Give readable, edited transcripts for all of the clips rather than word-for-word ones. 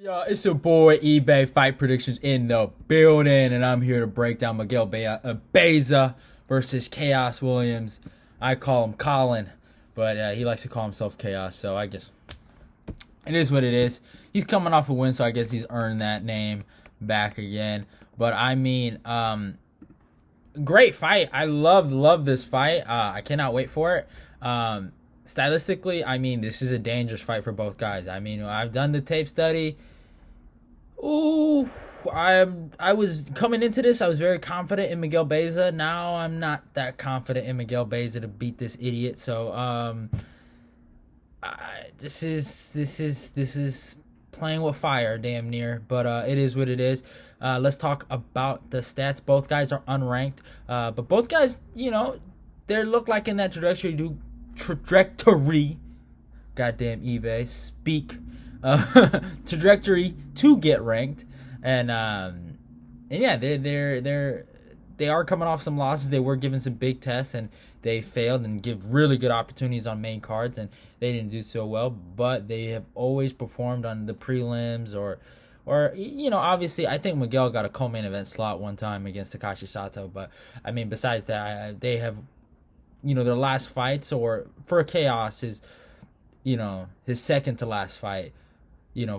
Yo, it's your boy eBay Fight Predictions in the building, and I'm here to break down Miguel Baeza versus Khaos Williams. I call him Colin, but he likes to call himself Khaos, so I guess it is what it is. He's coming off a win, so I guess he's earned that name back again. But I mean, great fight. I love this fight. I cannot wait for it. Stylistically, I mean, this is a dangerous fight for both guys. I mean, I've done the tape study. Ooh, I was coming into this. I was very confident in Miguel Baeza. Now I'm not that confident in Miguel Baeza to beat this idiot. So this is playing with fire, damn near. But it is what it is. Let's talk about the stats. Both guys are unranked, but both guys, they look like in that trajectory. Goddamn eBay, speak. Trajectory to get ranked, and yeah, they are coming off some losses. They were given some big tests and they failed, and give really good opportunities on main cards, and they didn't do so well. But they have always performed on the prelims or obviously I think Miguel got a co-main event slot one time against Takashi Sato. But I mean, besides that, they have their last fights, or for Khaos is his second to last fight.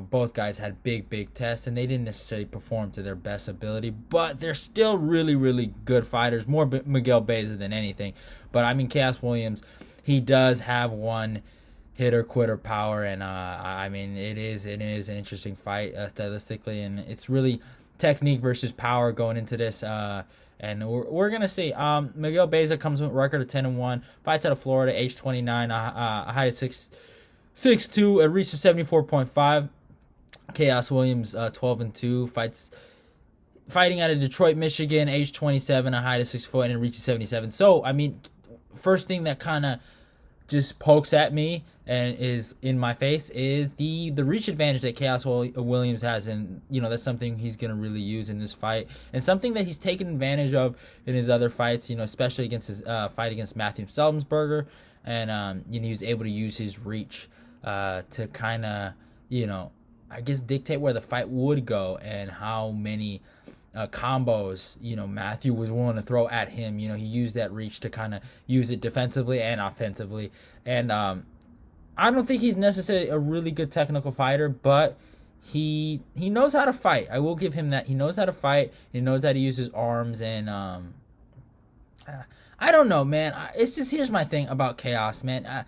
Both guys had big tests, and they didn't necessarily perform to their best ability, but they're still really good fighters. More Miguel Baeza than anything. But I mean, Khaos Williams, he does have one hitter quitter power, and I mean, it is an interesting fight stylistically, and it's really technique versus power going into this. And we're gonna see. Miguel Baeza comes with a record of 10-1, fights out of Florida, age 29, a height of 6'2", it reaches 74.5. Khaos Williams, 12-2, fighting out of Detroit, Michigan, age 27, a height of 6 foot, and it reaches 77. So I mean, first thing that kind of just pokes at me and is in my face is the reach advantage that Khaos Williams has, and that's something he's gonna really use in this fight, and something that he's taken advantage of in his other fights. Especially against his fight against Matthew Selmsberger, and he was able to use his reach to kind of I guess dictate where the fight would go and how many combos Matthew was willing to throw at him. He used that reach to kind of use it defensively and offensively, and I don't think he's necessarily a really good technical fighter, but he knows how to fight. I will give him that. He knows how to fight. He knows how to use his arms, and I don't know, man. It's just, here's my thing about Khaos, man.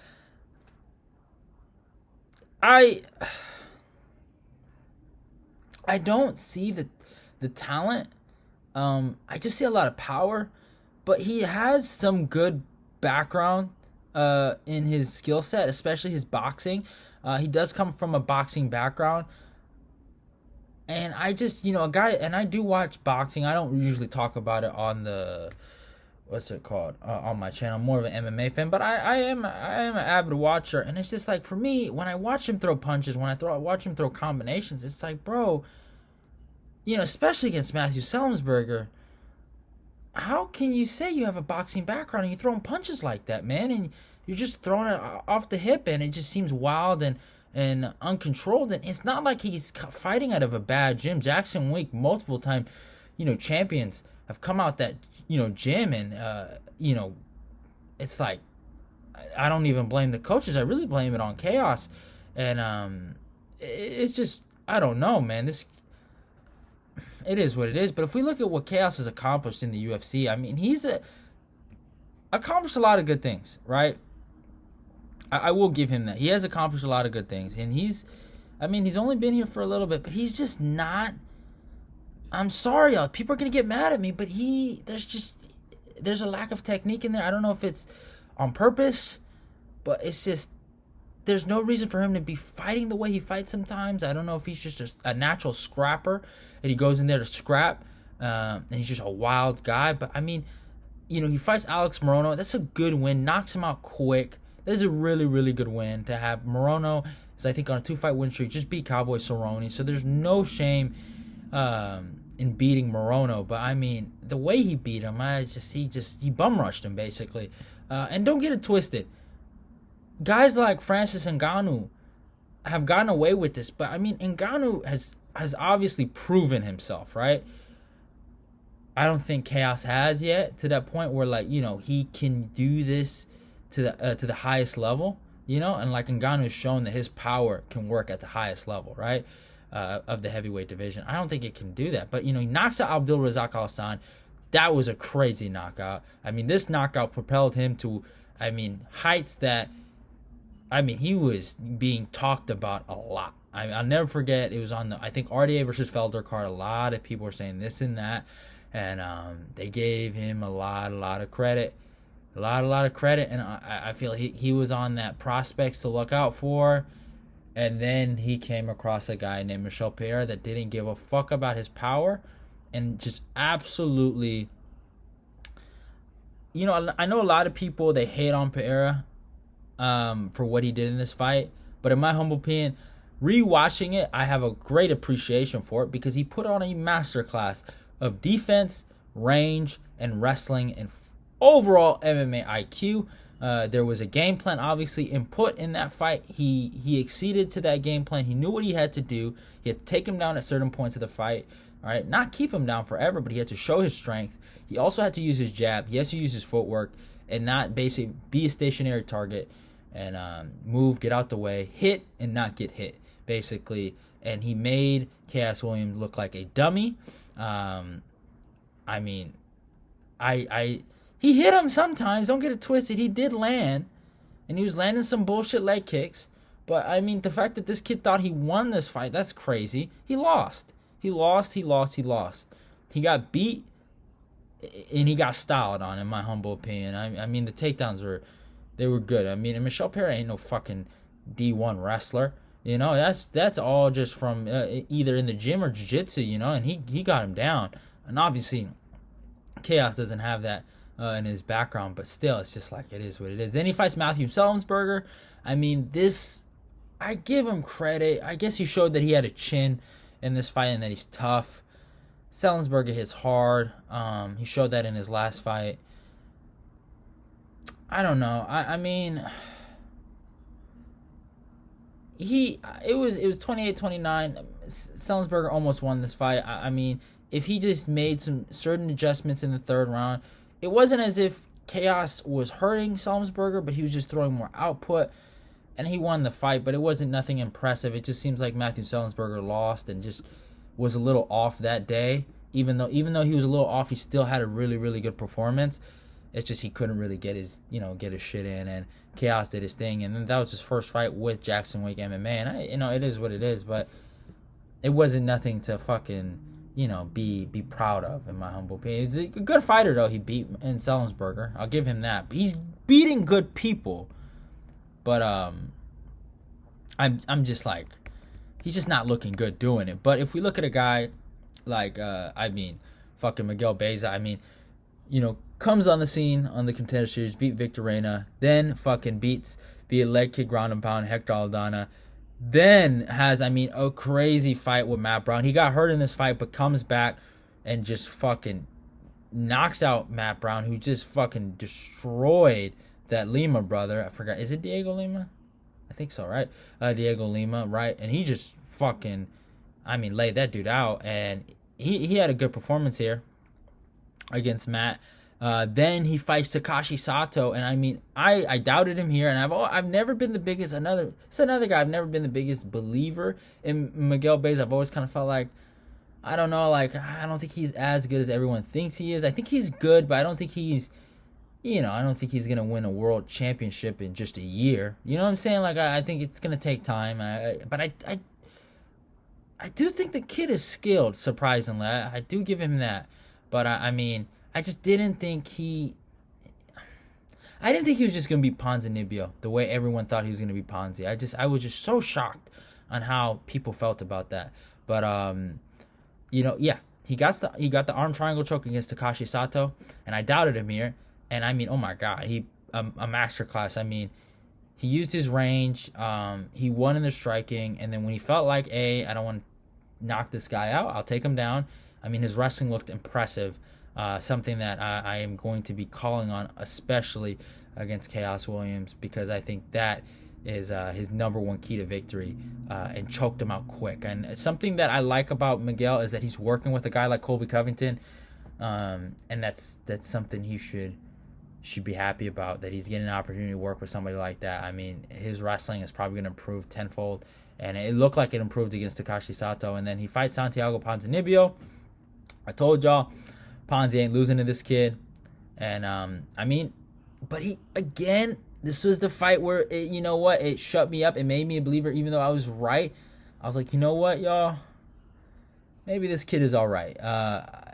I don't see the talent. I just see a lot of power, but he has some good background in his skill set, especially his boxing. He does come from a boxing background, and I just a guy, and I do watch boxing. I don't usually talk about it on the on my channel. I'm more of an MMA fan, but I am an avid watcher, and it's just like, for me, when I watch him throw punches, when I watch him throw combinations, it's like, bro, especially against Matthew Selmsberger, how can you say you have a boxing background and you're throwing punches like that, man? And you're just throwing it off the hip, and it just seems wild and uncontrolled. And it's not like he's fighting out of a bad gym. Jackson Wink, multiple time champions, have come out that gym, and it's like, I don't even blame the coaches. I really blame it on Khaos, and it's just, I don't know, man. It is what it is. But if we look at what Khaos has accomplished in the UFC, I mean, he's accomplished a lot of good things, right? I will give him that. He has accomplished a lot of good things, and he's only been here for a little bit, but he's just not. I'm sorry, y'all. People are gonna get mad at me, but there's a lack of technique in there. I don't know if it's on purpose, but it's just, there's no reason for him to be fighting the way he fights sometimes. I don't know if he's just a natural scrapper and he goes in there to scrap, and he's just a wild guy. But I mean, he fights Alex Morono. That's a good win. Knocks him out quick. That's a really good win to have. Morono is, I think, on a 2-fight win streak. Just beat Cowboy Cerrone, so there's no shame in beating Morono. But I mean, the way he beat him, he bum rushed him basically. And don't get it twisted. Guys like Francis Ngannou have gotten away with this, but I mean, Ngannou has obviously proven himself, right? I don't think Khaos has yet to that point where, like, he can do this to the highest level, and like Ngannou has shown that his power can work at the highest level, right? Of the heavyweight division. I don't think it can do that, but he knocks out Abdul Razak Al Hassan. That was a crazy knockout. I mean, this knockout propelled him to, heights that, he was being talked about a lot. I'll never forget. It was on the, I think, RDA versus Felder card. A lot of people were saying this and that, and they gave him a lot of credit, a lot of credit. And I feel he was on that prospects to look out for. And then he came across a guy named Michel Pereira that didn't give a fuck about his power, and just absolutely, I know a lot of people, they hate on Pereira for what he did in this fight, but in my humble opinion, rewatching it, I have a great appreciation for it, because he put on a masterclass of defense, range, and wrestling, and overall MMA IQ. There was a game plan obviously input in that fight. He exceeded to that game plan. He knew what he had to do. He had to take him down at certain points of the fight. All right, not keep him down forever, but he had to show his strength. He also had to use his jab. He has to use his footwork, and not basically be a stationary target and move, get out the way, hit, and not get hit, basically. And he made Khaos Williams look like a dummy. He hit him sometimes. Don't get it twisted. He did land, and he was landing some bullshit leg kicks. But, the fact that this kid thought he won this fight, that's crazy. He lost. He lost. He got beat, and he got styled on, in my humble opinion. The takedowns were good. And Michel Pereira ain't no fucking D1 wrestler. That's all just from either in the gym or jiu-jitsu, and he got him down. And obviously, Khaos doesn't have that in his background, but still, it's just like, it is what it is. Then he fights Matthew Selmsberger. This, I give him credit. I guess he showed that he had a chin in this fight and that he's tough. Selmsberger hits hard. He showed that in his last fight. I don't know. It was 28-29. Selmsberger almost won this fight. If he just made some certain adjustments in the third round, it wasn't as if Khaos was hurting Selmsberger, but he was just throwing more output, and he won the fight, but it wasn't nothing impressive. It just seems like Matthew Selmsberger lost and just was a little off that day. Even though he was a little off, he still had a really, really good performance. It's just he couldn't really get his shit in, and Khaos did his thing, and then that was his first fight with Jackson Wink MMA, and it is what it is, but it wasn't nothing to fucking be proud of, in my humble opinion. He's a good fighter, though. He beat in Selmsberger. I'll give him that. But he's beating good people. But I'm just like, he's just not looking good doing it. But if we look at a guy like fucking Miguel Baeza, comes on the scene on the Contender Series, beat Victor Reina, then fucking beats via leg kick, ground and pound, Hector Aldana. Then has, a crazy fight with Matt Brown. He got hurt in this fight, but comes back and just fucking knocks out Matt Brown, who just fucking destroyed that Lima brother. I forgot. Is it Diego Lima? I think so, right? Diego Lima, right? And he just fucking, laid that dude out. And he had a good performance here against Matt. Then he fights Takashi Sato, and I doubted him here, and I've never been the biggest. It's another guy. I've never been the biggest believer in Miguel Baeza. I've always kind of felt like, I don't know, like, I don't think he's as good as everyone thinks he is. I think he's good, but I don't think he's, I don't think he's gonna win a world championship in just a year. You know what I'm saying? Like, I think it's gonna take time. But I do think the kid is skilled. Surprisingly, I do give him that. But I just didn't think I didn't think he was just going to be Ponzinibbio the way everyone thought he was going to be Ponzi. I was just so shocked on how people felt about that. But, yeah, he got the arm triangle choke against Takashi Sato, and I doubted him here. And, oh, my God, a masterclass. He used his range. He won in the striking. And then when he felt like, I don't want to knock this guy out, I'll take him down. His wrestling looked impressive. Something that I am going to be calling on, especially against Khaos Williams, because I think that is his number one key to victory, and choked him out quick. And something that I like about Miguel is that he's working with a guy like Colby Covington, and that's something he should be happy about, that he's getting an opportunity to work with somebody like that. I mean, his wrestling is probably going to improve tenfold, and it looked like it improved against Takashi Sato. And then he fights Santiago Ponzinibbio. I told y'all, Ponzi ain't losing to this kid. And I mean, but he, again, this was the fight where it, you know what, it shut me up. It made me a believer, even though I was right. I was like, you know what, y'all, maybe this kid is all right.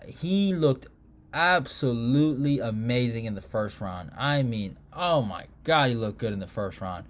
He looked absolutely amazing in the first round. I mean, oh my God, he looked good in the first round.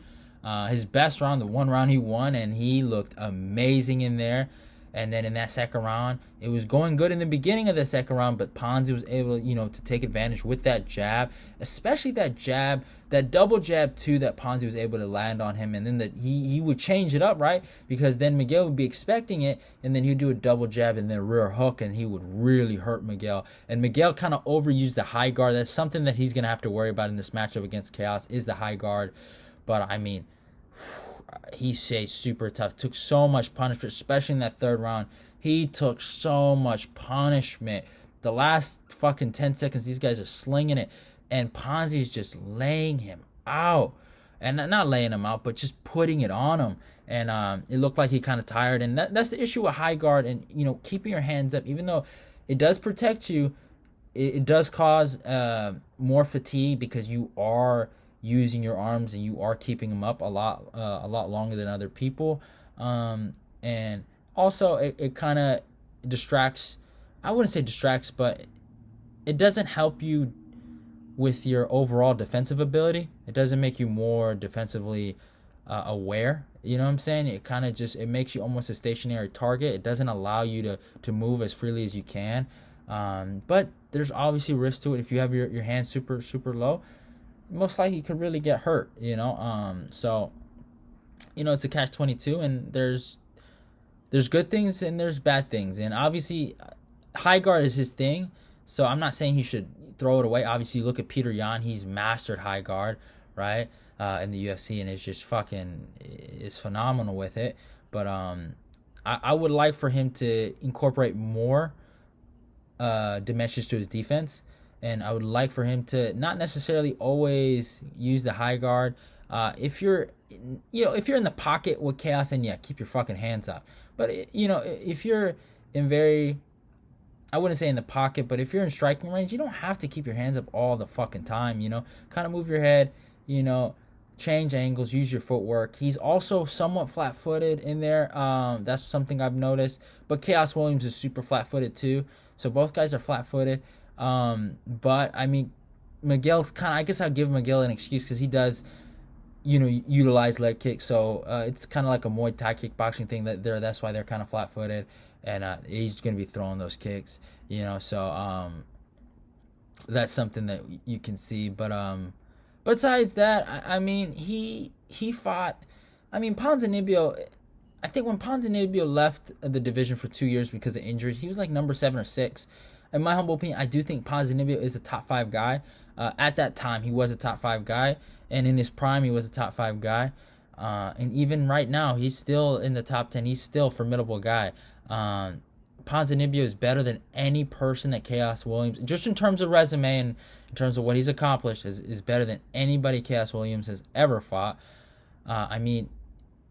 His best round, the one round he won, and he looked amazing in there. And then in that second round, it was going good in the beginning of the second round, but Ponzi was able, to take advantage with that jab, especially that jab, that double jab too, that Ponzi was able to land on him. And then he would change it up, right? Because then Miguel would be expecting it, and then he'd do a double jab and then a rear hook, and he would really hurt Miguel. And Miguel kind of overused the high guard. That's something that he's going to have to worry about in this matchup against Khaos, is the high guard. But I mean, he stayed super tough, took so much punishment, especially in that third round. He took so much punishment. The last fucking 10 seconds, these guys are slinging it, and Ponzi's just laying him out. And not laying him out, but just putting it on him. And it looked like he kind of tired. And that's the issue with high guard and, keeping your hands up. Even though it does protect you, it does cause more fatigue, because you are using your arms and you are keeping them up a lot longer than other people, and also it kind of distracts. I wouldn't say distracts, but it doesn't help you with your overall defensive ability. It doesn't make you more defensively aware. You know what I'm saying? It kind of it makes you almost a stationary target. It doesn't allow you to move as freely as you can, but there's obviously risk to it. If you have your hands super low, most likely you could really get hurt, so it's a catch-22, and there's good things and there's bad things. And obviously high guard is his thing, so I'm not saying he should throw it away. Obviously, look at Peter Yan, he's mastered high guard, right, in the UFC, and is phenomenal with it. But I would like for him to incorporate more dimensions to his defense. And I would like for him to not necessarily always use the high guard. If you're in the pocket with Khaos, then keep your fucking hands up. But if you're I wouldn't say in the pocket, but if you're in striking range, you don't have to keep your hands up all the fucking time. Kind of move your head. Change angles, use your footwork. He's also somewhat flat-footed in there. That's something I've noticed. But Khaos Williams is super flat-footed too. So both guys are flat-footed. But I mean, Miguel's I guess I'll give Miguel an excuse, because he does, utilize leg kicks. So it's kind of like a Muay Thai kickboxing thing that's why they're kind of flat-footed, and he's going to be throwing those kicks, so that's something that you can see. But besides that, I mean, he fought, Ponzinibbio. I think when Ponzinibbio left the division for 2 years because of injuries, he was like number 7 or 6. In my humble opinion, I do think Ponzinibbio is a top 5 guy. At that time, he was a top 5 guy. And in his prime, he was a top 5 guy. And even right now, he's still in the top 10. He's still a formidable guy. Ponzinibbio is better than any person that Khaos Williams, just in terms of resume and in terms of what he's accomplished, is better than anybody Khaos Williams has ever fought.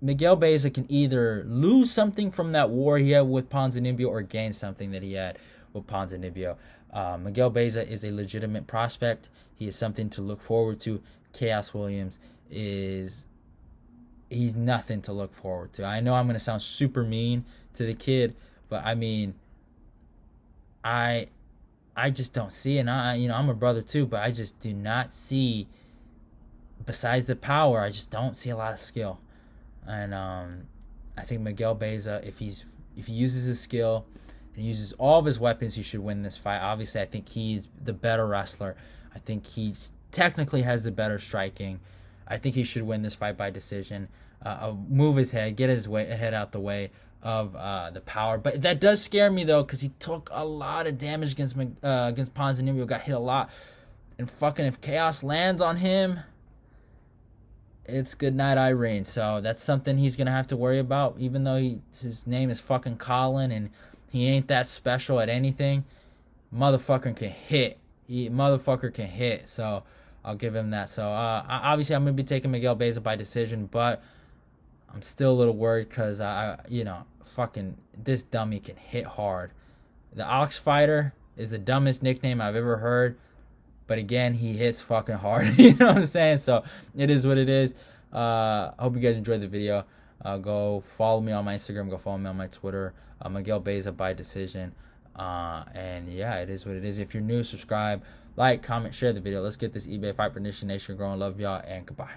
Miguel Baeza can either lose something from that war he had with Ponzinibbio or gain something that he had with Ponzinibbio. Miguel Baeza is a legitimate prospect. He is something to look forward to. Khaos Williams he's nothing to look forward to. I know I'm going to sound super mean to the kid, but I mean, I just don't see it. And I'm a brother too, but I just do not see, besides the power, I just don't see a lot of skill. And I think Miguel Baeza, if he uses his skill and uses all of his weapons, he should win this fight. Obviously, I think he's the better wrestler. I think he's technically has the better striking. I think he should win this fight by decision. Move his head, get his head out the way of the power. But that does scare me though, because he took a lot of damage against Ponzinibbio, got hit a lot. And fucking if Khaos lands on him, it's good night, Irene. So that's something he's gonna have to worry about. Even though his name is fucking Colin and he ain't that special at anything, motherfucker can hit. Motherfucker can hit. So I'll give him that. So obviously I'm gonna be taking Miguel Baeza by decision, but I'm still a little worried because fucking this dummy can hit hard. The Ox Fighter is the dumbest nickname I've ever heard. But again, he hits fucking hard. You know what I'm saying? So it is what it is. I hope you guys enjoyed the video. Go follow me on my Instagram. Go follow me on my Twitter. Miguel Baeza by decision. And yeah, it is what it is. If you're new, subscribe, like, comment, share the video. Let's get this eBay Fight Nation growing. Love y'all and goodbye.